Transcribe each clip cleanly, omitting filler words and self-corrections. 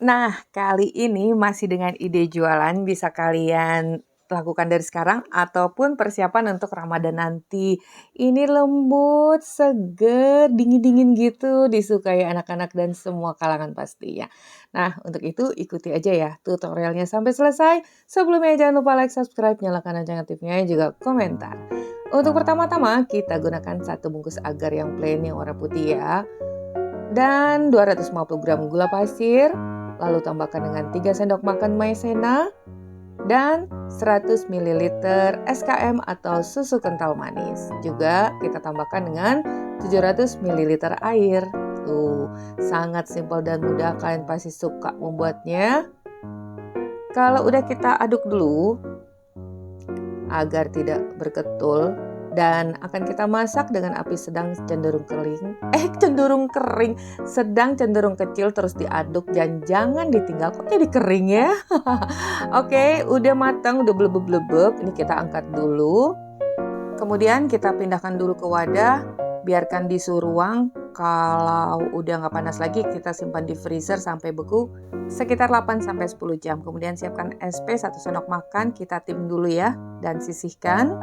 Nah, kali ini masih dengan ide jualan bisa kalian lakukan dari sekarang ataupun persiapan untuk Ramadan nanti. Ini lembut, seger, dingin-dingin gitu, disukai anak-anak dan semua kalangan pastinya. Nah, untuk itu ikuti aja ya tutorialnya sampai selesai. Sebelumnya jangan lupa like, subscribe, nyalakan lonceng aktifnya, juga komentar. Untuk pertama-tama kita gunakan 1 bungkus agar yang plain yang warna putih ya. Dan 250 gram gula pasir, lalu tambahkan dengan 3 sendok makan maizena dan 100 ml SKM atau susu kental manis. Juga kita tambahkan dengan 700 ml air. Tuh, sangat simpel dan mudah, kalian pasti suka membuatnya. Kalau udah kita aduk dulu agar tidak berketul, dan akan kita masak dengan api sedang sedang cenderung kecil, terus diaduk dan jangan ditinggal. Kok jadi kering ya? Oke, udah matang, udah blebeb-blebeb. Ini kita angkat dulu. Kemudian kita pindahkan dulu ke wadah, biarkan di suhu ruang. Kalau udah nggak panas lagi, kita simpan di freezer sampai beku sekitar 8-10 jam. Kemudian siapkan SP 1 sendok makan, kita tim dulu ya dan sisihkan.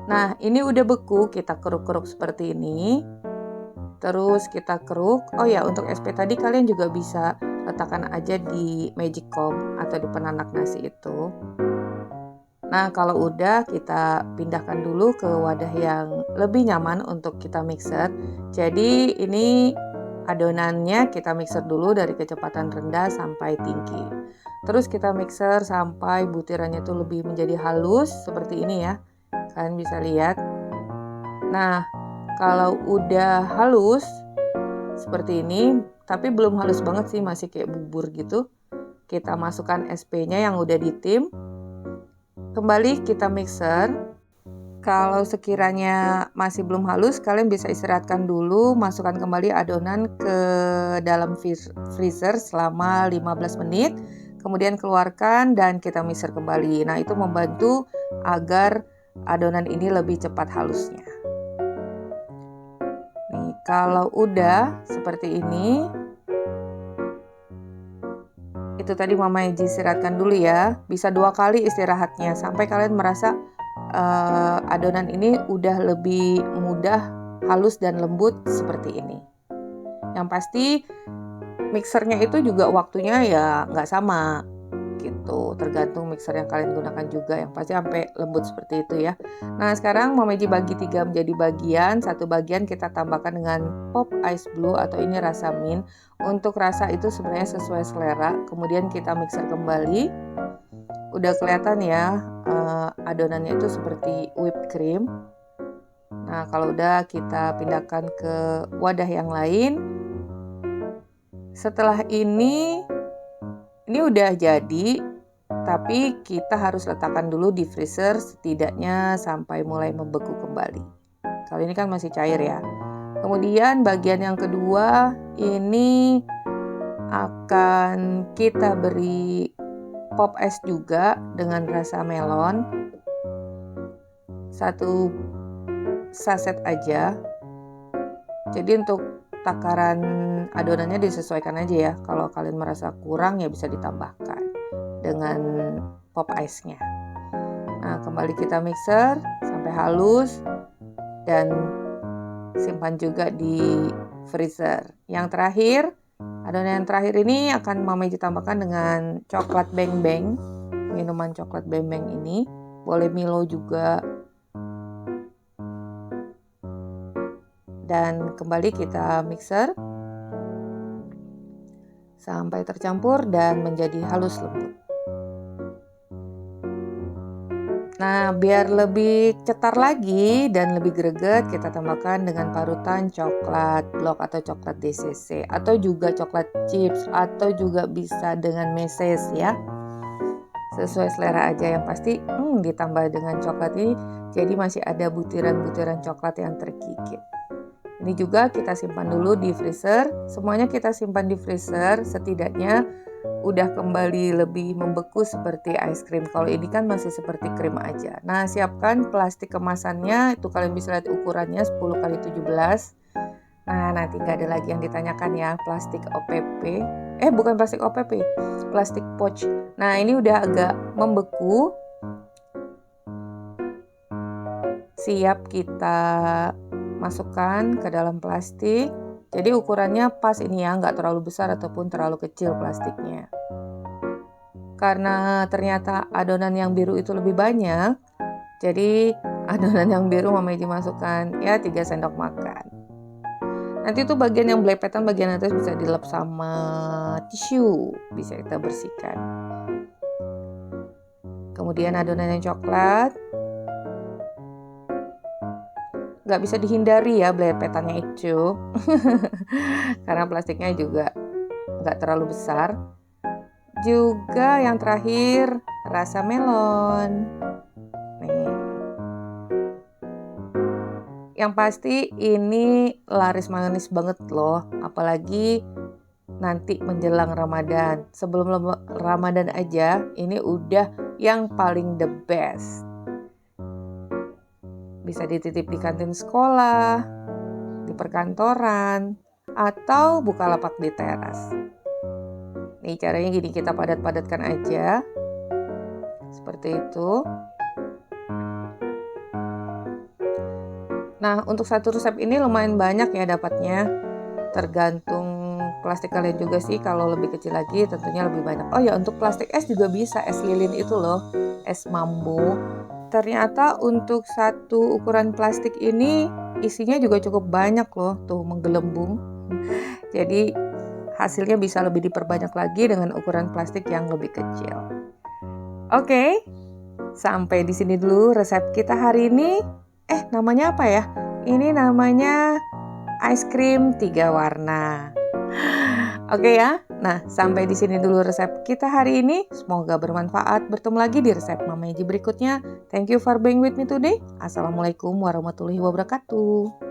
Nah, ini udah beku, kita keruk-keruk seperti ini. Terus kita keruk. Oh ya, untuk SP tadi kalian juga bisa letakkan aja di magic comb atau di penanak nasi itu. Nah, kalau udah kita pindahkan dulu ke wadah yang lebih nyaman untuk kita mixer. Jadi ini adonannya kita mixer dulu dari kecepatan rendah sampai tinggi. Terus kita mixer sampai butirannya itu lebih menjadi halus seperti ini ya. Kalian bisa lihat. Nah, kalau udah halus seperti ini, tapi belum halus banget sih, masih kayak bubur gitu. Kita masukkan SP-nya yang udah ditim. Kembali kita mixer. Kalau sekiranya masih belum halus, kalian bisa istirahatkan dulu, masukkan kembali adonan ke dalam freezer selama 15 menit. Kemudian keluarkan dan kita mixer kembali. Nah, itu membantu agar adonan ini lebih cepat halusnya. Nih, kalau udah seperti ini, itu tadi Mama Eji istirahatkan dulu ya. Bisa 2 kali istirahatnya sampai kalian merasa adonan ini udah lebih mudah halus dan lembut seperti ini. Yang pasti mixernya itu juga waktunya ya nggak sama gitu, tergantung mixer yang kalian gunakan juga, yang pasti sampai lembut seperti itu ya. Nah, sekarang Mama Eji bagi 3 menjadi bagian. Satu bagian kita tambahkan dengan pop ice blue atau ini rasa mint. Untuk rasa itu sebenarnya sesuai selera. Kemudian kita mixer kembali. Udah kelihatan ya adonannya itu seperti whipped cream. Nah, kalau udah kita pindahkan ke wadah yang lain. Setelah ini udah jadi, tapi kita harus letakkan dulu di freezer setidaknya sampai mulai membeku kembali. Kalau ini kan masih cair ya. Kemudian bagian yang kedua ini akan kita beri pop ice juga dengan rasa melon. 1 saset aja. Jadi untuk takaran adonannya disesuaikan aja ya. Kalau kalian merasa kurang ya bisa ditambahkan dengan pop ice-nya. Nah, kembali kita mixer sampai halus dan simpan juga di freezer. Yang terakhir, adonan yang terakhir ini akan Mama Eji tambahkan dengan coklat Beng Beng. Minuman coklat Beng Beng ini, boleh Milo juga. Dan kembali kita mixer sampai tercampur dan menjadi halus lembut. Nah, biar lebih cetar lagi dan lebih greget, kita tambahkan dengan parutan coklat blok atau coklat DCC atau juga coklat chips atau juga bisa dengan meses ya. Sesuai selera aja, yang pasti ditambah dengan coklat ini jadi masih ada butiran-butiran coklat yang tergigit. Ini juga kita simpan dulu di freezer. Semuanya kita simpan di freezer setidaknya udah kembali lebih membeku seperti ice cream. Kalau ini kan masih seperti krim aja. Nah, siapkan plastik kemasannya. Itu kalian bisa lihat ukurannya 10x17. Nah, nanti nggak ada lagi yang ditanyakan ya, plastik OPP. bukan plastik OPP, plastik pouch. Nah, ini udah agak membeku. Siap kita masukkan ke dalam plastik. Jadi ukurannya pas ini ya, nggak terlalu besar ataupun terlalu kecil plastiknya. Karena ternyata adonan yang biru itu lebih banyak, jadi adonan yang biru Mama Iji masukkan ya 3 sendok makan. Nanti tuh bagian yang belepetan bagian atas bisa dilap sama tisu, bisa kita bersihkan. Kemudian adonan yang coklat, nggak bisa dihindari ya belepetannya itu, karena plastiknya juga nggak terlalu besar. Juga yang terakhir rasa melon. Nih. Yang pasti ini laris manis banget loh, apalagi nanti menjelang Ramadan. Sebelum Ramadan aja, ini udah yang paling the best. Bisa dititip di kantin sekolah, di perkantoran, atau bukalapak di teras. Nih caranya gini, kita padat-padatkan aja. Seperti itu. Nah, untuk satu resep ini lumayan banyak ya dapatnya. Tergantung plastik kalian juga sih, kalau lebih kecil lagi tentunya lebih banyak. Oh ya, untuk plastik es juga bisa, es lilin itu loh, es mambo. Ternyata untuk satu ukuran plastik ini isinya juga cukup banyak loh, tuh menggelembung. Jadi hasilnya bisa lebih diperbanyak lagi dengan ukuran plastik yang lebih kecil. Oke, sampai di sini dulu resep kita hari ini. Namanya apa ya? Ini namanya ice cream 3 warna. Oke ya. Nah, sampai di sini dulu resep kita hari ini. Semoga bermanfaat. Bertemu lagi di resep Mama Iji berikutnya. Thank you for being with me today. Assalamualaikum warahmatullahi wabarakatuh.